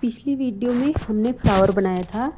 पिछली वीडियो में हमने फ्लावर बनाया था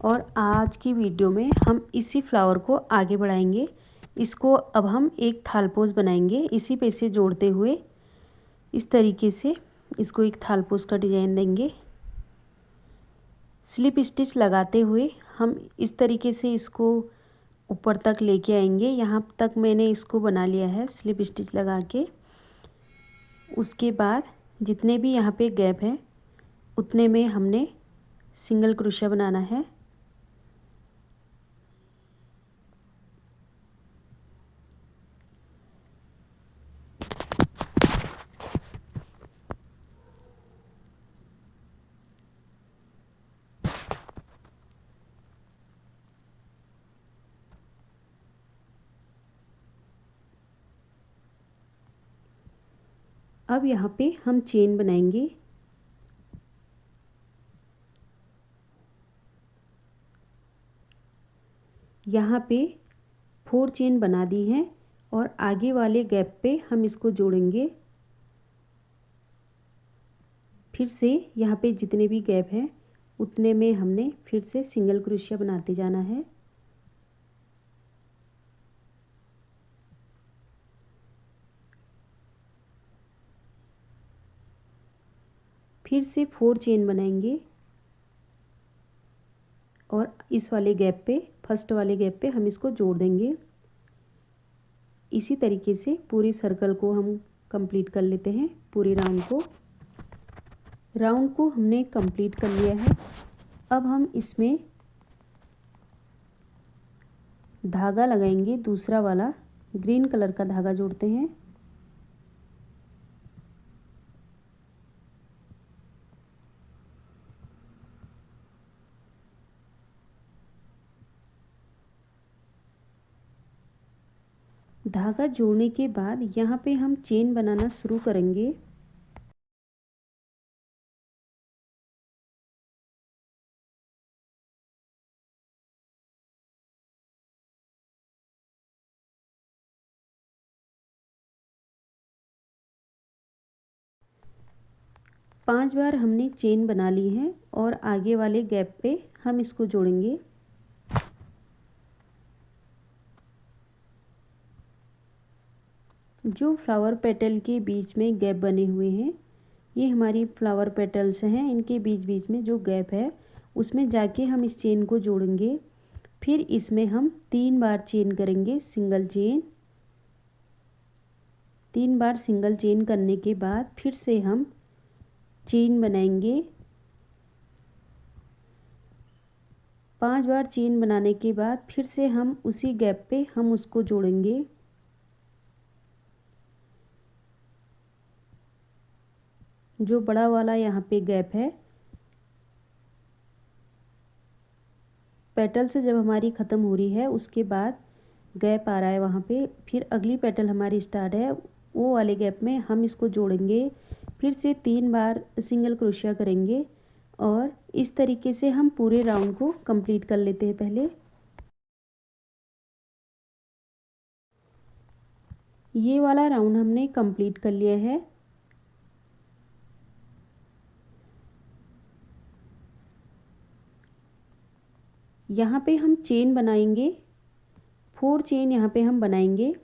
और आज की वीडियो में हम इसी फ्लावर को आगे बढ़ाएंगे। इसको अब हम एक थालपोज बनाएंगे इसी पे से जोड़ते हुए। इस तरीके से इसको एक थालपोज का डिज़ाइन देंगे। स्लिप स्टिच लगाते हुए हम इस तरीके से इसको ऊपर तक लेके आएंगे। यहाँ तक मैंने इसको बना लिया है स्लिप स्टिच लगा के। उसके बाद जितने भी यहाँ पे गैप है उतने में हमने सिंगल क्रोशिया बनाना है। अब यहाँ पे हम चेन बनाएंगे। यहाँ पे 4 चेन बना दी हैं और आगे वाले गैप पे हम इसको जोड़ेंगे। फिर से यहाँ पे जितने भी गैप हैं उतने में हमने फिर से सिंगल क्रोशिया बनाते जाना है। फिर से 4 चेन बनाएंगे और इस वाले गैप पे, फर्स्ट वाले गैप पे हम इसको जोड़ देंगे। इसी तरीके से पूरी सर्कल को हम कंप्लीट कर लेते हैं। पूरे राउंड को हमने कंप्लीट कर लिया है। अब हम इसमें धागा लगाएंगे। दूसरा वाला ग्रीन कलर का धागा जोड़ते हैं। धागा जोड़ने के बाद यहाँ पे हम चेन बनाना शुरू करेंगे। पांच बार हमने चेन बना ली है और आगे वाले गैप पे हम इसको जोड़ेंगे। जो फ्लावर पेटल के बीच में गैप बने हुए हैं, ये हमारी फ्लावर पेटल्स हैं। इनके बीच बीच में जो गैप है उसमें जाके हम इस चेन को जोड़ेंगे। फिर इसमें हम 3 बार चेन करेंगे, सिंगल चेन। 3 बार सिंगल चेन करने के बाद फिर से हम चेन बनाएंगे। 5 बार चेन बनाने के बाद फिर से हम उसी गैप पे हम उसको जोड़ेंगे। जो बड़ा वाला यहाँ पे गैप है, पेटल से जब हमारी ख़त्म हो रही है उसके बाद गैप आ रहा है वहाँ पे, फिर अगली पेटल हमारी स्टार्ट है, वो वाले गैप में हम इसको जोड़ेंगे। फिर से 3 बार सिंगल क्रोशिया करेंगे और इस तरीके से हम पूरे राउंड को कंप्लीट कर लेते हैं। पहले ये वाला राउंड हमने कंप्लीट कर लिया है। यहाँ पे हम चेन बनाएंगे। 4 चेन यहाँ पे हम बनाएंगे।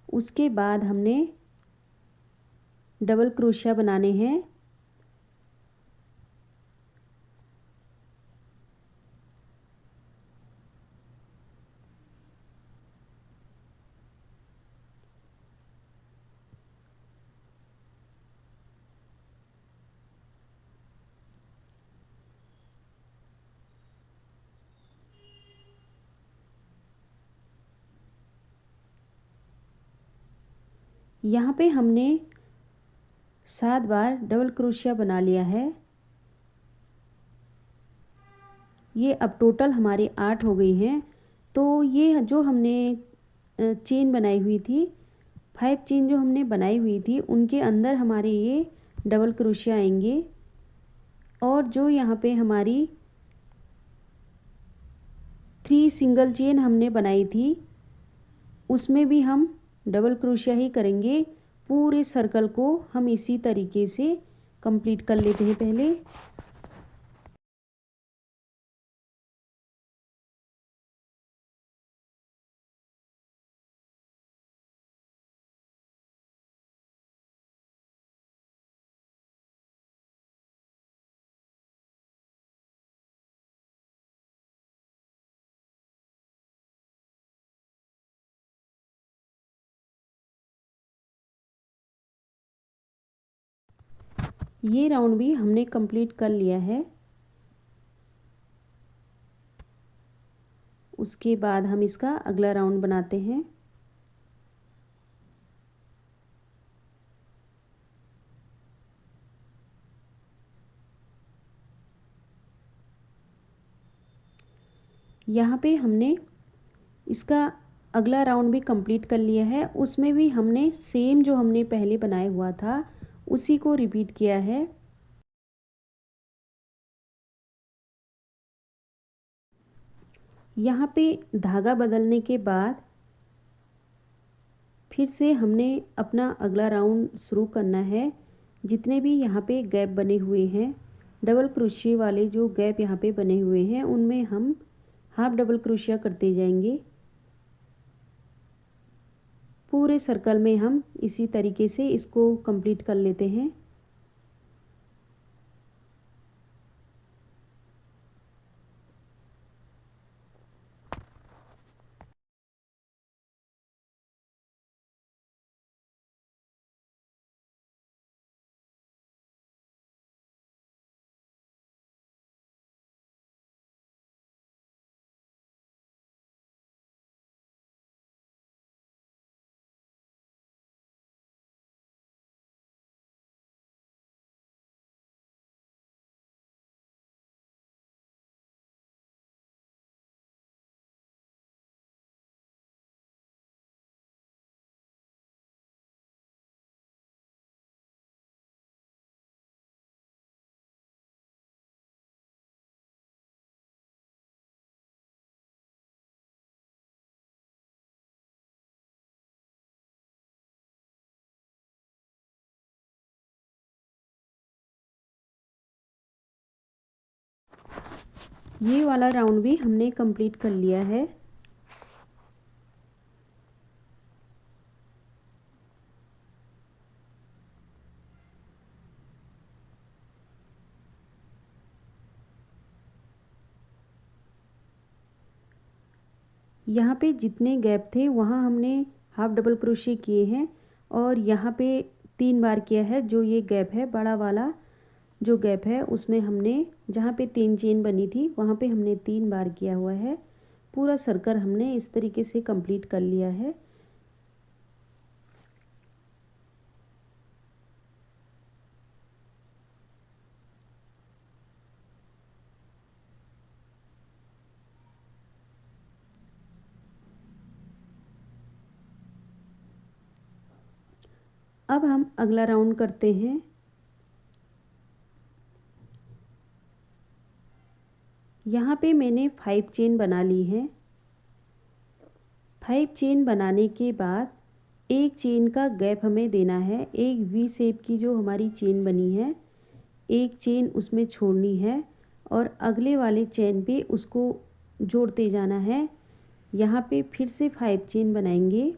उसके बाद हमने डबल क्रोशिया बनाने हैं। यहाँ पे हमने 7 बार डबल क्रोशिया बना लिया है। ये अब टोटल हमारे 8 हो गई हैं। तो ये जो हमने चेन बनाई हुई थी, 5 चेन जो हमने बनाई हुई थी उनके अंदर हमारे ये डबल क्रोशिया आएंगे। और जो यहाँ पे हमारी 3 सिंगल चेन हमने बनाई थी उसमें भी हम डबल क्रोशिया ही करेंगे। पूरे सर्कल को हम इसी तरीके से कंप्लीट कर लेते हैं पहले। ये राउंड भी हमने कंप्लीट कर लिया है। उसके बाद हम इसका अगला राउंड बनाते हैं। यहाँ पे हमने इसका अगला राउंड भी कंप्लीट कर लिया है। उसमें भी हमने सेम जो हमने पहले बनाया हुआ था उसी को रिपीट किया है। यहाँ पे धागा बदलने के बाद फिर से हमने अपना अगला राउंड शुरू करना है। जितने भी यहाँ पे गैप बने हुए हैं, डबल क्रोशिया वाले जो गैप यहाँ पे बने हुए हैं, उनमें हम हाफ डबल क्रोशिया करते जाएंगे। पूरे सर्कल में हम इसी तरीके से इसको कंप्लीट कर लेते हैं। ये वाला राउंड भी हमने कंप्लीट कर लिया है। यहाँ पे जितने गैप थे वहाँ हमने हाफ डबल क्रोशिया किए हैं और यहाँ पे 3 बार किया है। जो ये गैप है, बड़ा वाला जो गैप है, उसमें हमने जहाँ पे 3 चेन बनी थी वहाँ पे हमने 3 बार किया हुआ है। पूरा सर्कल हमने इस तरीके से कंप्लीट कर लिया है। अब हम अगला राउंड करते हैं। यहाँ पे मैंने 5 चेन बना ली है। 5 चेन बनाने के बाद एक चेन का गैप हमें देना है। एक वी शेप की जो हमारी चेन बनी है, एक चेन उसमें छोड़नी है और अगले वाले चेन पे उसको जोड़ते जाना है। यहाँ पे फिर से 5 चेन बनाएंगे।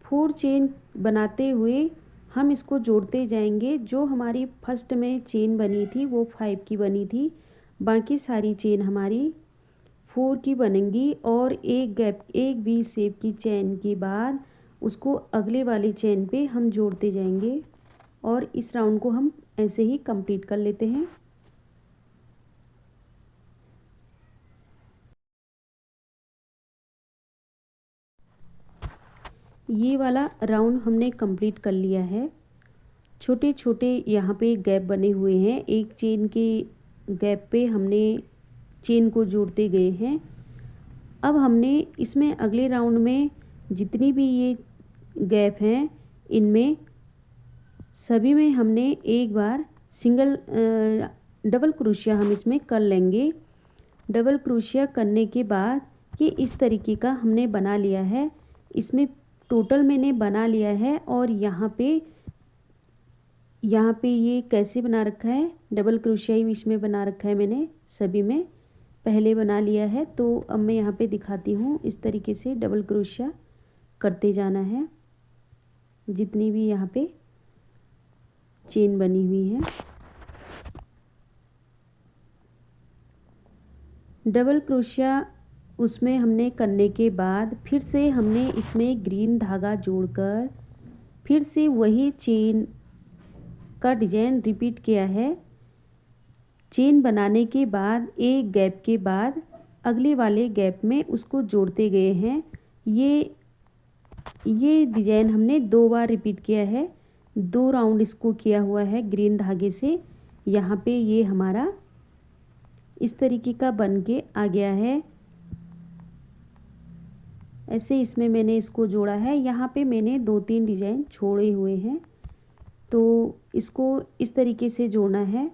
फोर चेन बनाते हुए हम इसको जोड़ते जाएंगे। जो हमारी फर्स्ट में चेन बनी थी वो 5 की बनी थी, बाकी सारी चेन हमारी 4 की बनेंगी और एक गैप, एक वी शेप की चेन के बाद उसको अगले वाले चेन पे हम जोड़ते जाएंगे और इस राउंड को हम ऐसे ही कंप्लीट कर लेते हैं। ये वाला राउंड हमने कंप्लीट कर लिया है। छोटे छोटे यहाँ पे गैप बने हुए हैं। एक चेन के गैप पे हमने चेन को जोड़ते गए हैं। अब हमने इसमें अगले राउंड में जितनी भी ये गैप हैं, इनमें सभी में हमने एक बार सिंगल डबल क्रोशिया हम इसमें कर लेंगे। डबल क्रोशिया करने के बाद ये इस तरीके का हमने बना लिया है। इसमें टोटल मैंने बना लिया है और यहाँ पे ये कैसे बना रखा है, डबल क्रोशिया ही इसमें बना रखा है मैंने, सभी में पहले बना लिया है। तो अब मैं यहाँ पे दिखाती हूँ, इस तरीके से डबल क्रोशिया करते जाना है जितनी भी यहाँ पे चेन बनी हुई है। डबल क्रोशिया उसमें हमने करने के बाद फिर से हमने इसमें ग्रीन धागा जोड़कर फिर से वही चेन का डिजाइन रिपीट किया है। चेन बनाने के बाद एक गैप के बाद अगले वाले गैप में उसको जोड़ते गए हैं। ये डिजाइन हमने 2 बार रिपीट किया है, 2 राउंड इसको किया हुआ है ग्रीन धागे से। यहाँ पे ये हमारा इस तरीके का बन के आ गया है। ऐसे इसमें मैंने इसको जोड़ा है। यहाँ पे मैंने 2-3 डिजाइन छोड़े हुए हैं, तो इसको इस तरीके से जोड़ना है।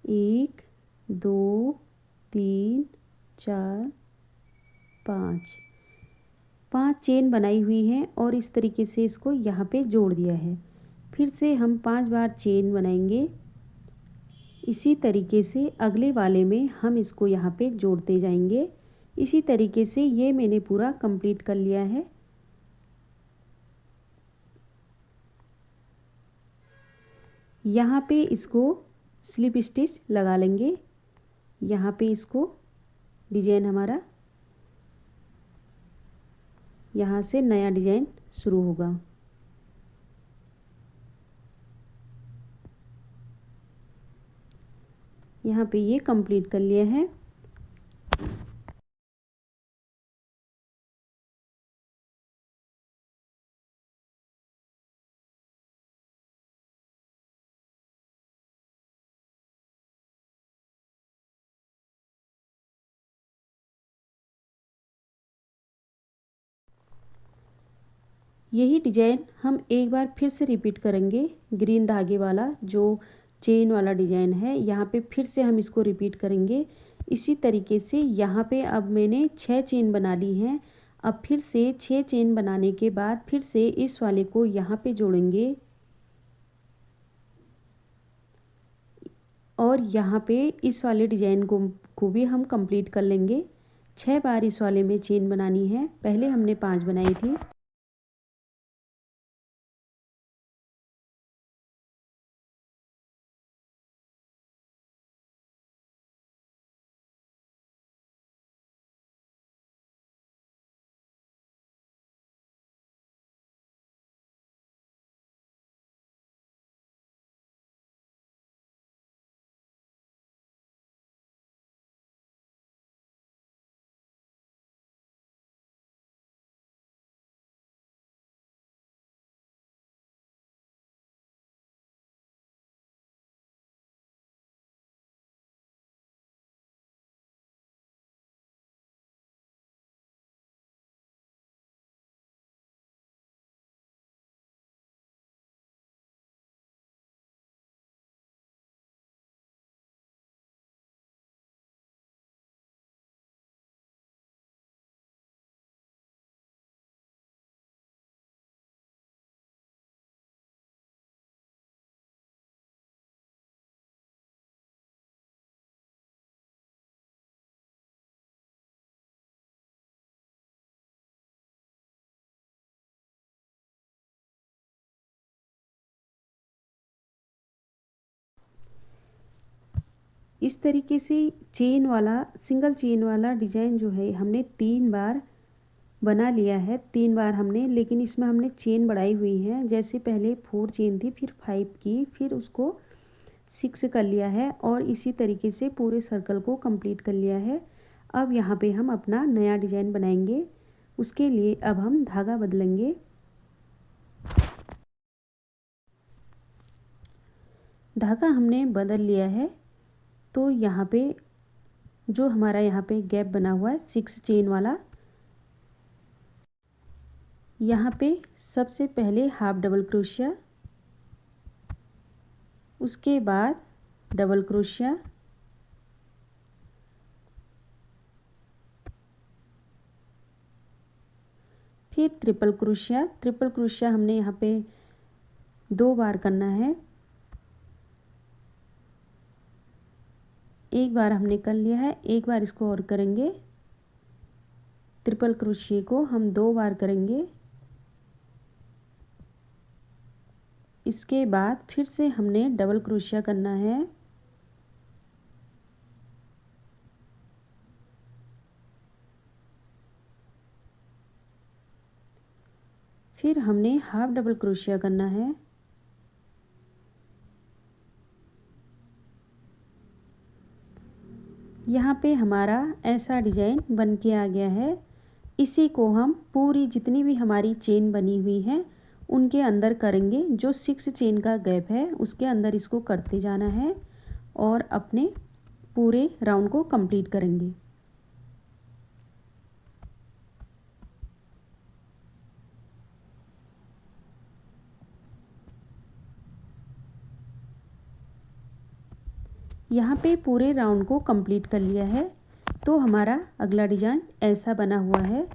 एक, दो, तीन, चार, पाँच चेन बनाई हुई है और इस तरीके से इसको यहाँ पे जोड़ दिया है। फिर से हम 5 बार चेन बनाएंगे। इसी तरीके से अगले वाले में हम इसको यहाँ पे जोड़ते जाएंगे। इसी तरीके से ये मैंने पूरा कंप्लीट कर लिया है। यहाँ पे इसको स्लिप स्टिच लगा लेंगे। यहाँ पे इसको डिजाइन हमारा यहाँ से नया डिजाइन शुरू होगा। यहाँ पे ये कंप्लीट कर लिया है। यही डिजाइन हम एक बार फिर से रिपीट करेंगे। ग्रीन धागे वाला जो चेन वाला डिजाइन है, यहाँ पे फिर से हम इसको रिपीट करेंगे। इसी तरीके से यहाँ पे अब मैंने 6 चेन बना ली हैं। अब फिर से 6 चेन बनाने के बाद फिर से इस वाले को यहाँ पे जोड़ेंगे और यहाँ पे इस वाले डिजाइन को भी हम कंप्लीट कर लेंगे। 6 बार इस वाले में चेन बनानी है। पहले हमने 5 बनाई थी। इस तरीके से चेन वाला, सिंगल चेन वाला डिजाइन जो है हमने 3 बार बना लिया है। 3 बार हमने, लेकिन इसमें हमने चेन बढ़ाई हुई है। जैसे पहले 4 चेन थी, फिर 5 की, फिर उसको 6 कर लिया है और इसी तरीके से पूरे सर्कल को कंप्लीट कर लिया है। अब यहाँ पे हम अपना नया डिजाइन बनाएंगे। उसके लिए अब हम धागा बदलेंगे। धागा हमने बदल लिया है। तो यहाँ पे जो हमारा यहाँ पे गैप बना हुआ है 6 चेन वाला, यहाँ पे सबसे पहले हाफ डबल क्रोशिया, उसके बाद डबल क्रोशिया, फिर ट्रिपल क्रोशिया। ट्रिपल क्रोशिया हमने यहाँ पे 2 बार करना है। एक बार हमने कर लिया है, एक बार इसको और करेंगे। ट्रिपल क्रोशिया को हम 2 बार करेंगे। इसके बाद फिर से हमने डबल क्रोशिया करना है। फिर हमने हाफ डबल क्रोशिया करना है। यहाँ पे हमारा ऐसा डिजाइन बन के आ गया है। इसी को हम पूरी जितनी भी हमारी चेन बनी हुई है उनके अंदर करेंगे। जो 6 चेन का गैप है उसके अंदर इसको करते जाना है और अपने पूरे राउंड को कंप्लीट करेंगे। यहाँ पे पूरे राउंड को कंप्लीट कर लिया है। तो हमारा अगला डिजाइन ऐसा बना हुआ है।